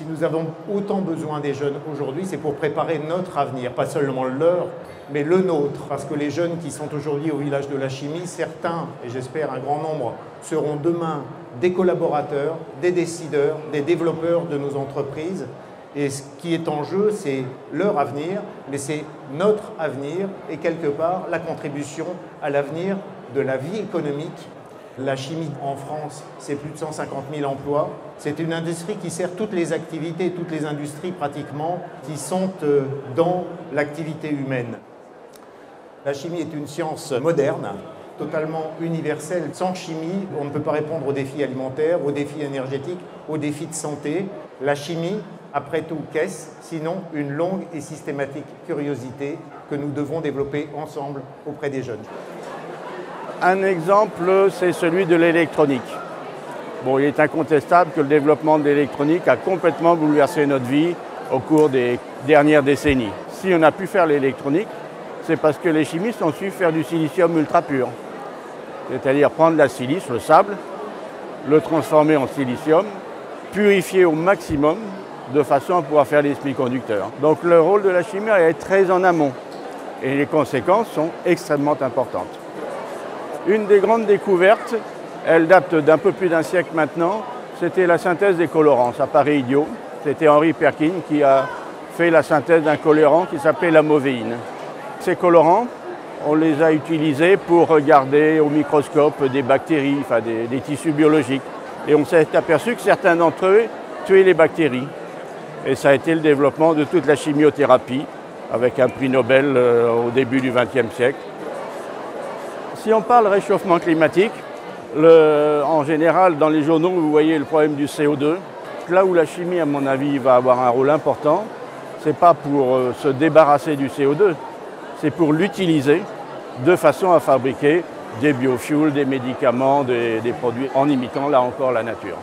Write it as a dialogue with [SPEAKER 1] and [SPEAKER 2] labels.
[SPEAKER 1] Si nous avons autant besoin des jeunes aujourd'hui, c'est pour préparer notre avenir, pas seulement leur, mais le nôtre. Parce que les jeunes qui sont aujourd'hui au village de la chimie, certains, et j'espère un grand nombre, seront demain des collaborateurs, des décideurs, des développeurs de nos entreprises. Et ce qui est en jeu, c'est leur avenir, mais c'est notre avenir et quelque part la contribution à l'avenir de la vie économique. La chimie en France, c'est plus de 150 000 emplois. C'est une industrie qui sert toutes les activités, toutes les industries pratiquement, qui sont dans l'activité humaine. La chimie est une science moderne, totalement universelle. Sans chimie, on ne peut pas répondre aux défis alimentaires, aux défis énergétiques, aux défis de santé. La chimie, après tout, qu'est-ce sinon une longue et systématique curiosité que nous devons développer ensemble auprès des jeunes.
[SPEAKER 2] Un exemple, c'est celui de l'électronique. Bon, il est incontestable que le développement de l'électronique a complètement bouleversé notre vie au cours des dernières décennies. Si on a pu faire l'électronique, c'est parce que les chimistes ont su faire du silicium ultra pur. C'est-à-dire prendre la silice, le sable, le transformer en silicium, purifier au maximum de façon à pouvoir faire des semi-conducteurs. Donc le rôle de la chimie est très en amont et les conséquences sont extrêmement importantes. Une des grandes découvertes, elle date d'un peu plus d'un siècle maintenant, c'était la synthèse des colorants, ça paraît idiot. C'était Henri Perkin qui a fait la synthèse d'un colorant qui s'appelait la movéine. Ces colorants, on les a utilisés pour regarder au microscope des bactéries, enfin des tissus biologiques. Et on s'est aperçu que certains d'entre eux tuaient les bactéries. Et ça a été le développement de toute la chimiothérapie, avec un prix Nobel au début du XXe siècle. Si on parle réchauffement climatique, en général, dans les journaux, vous voyez le problème du CO2. Là où la chimie, à mon avis, va avoir un rôle important, ce n'est pas pour se débarrasser du CO2, c'est pour l'utiliser de façon à fabriquer des biofuels, des médicaments, des produits en imitant là encore la nature.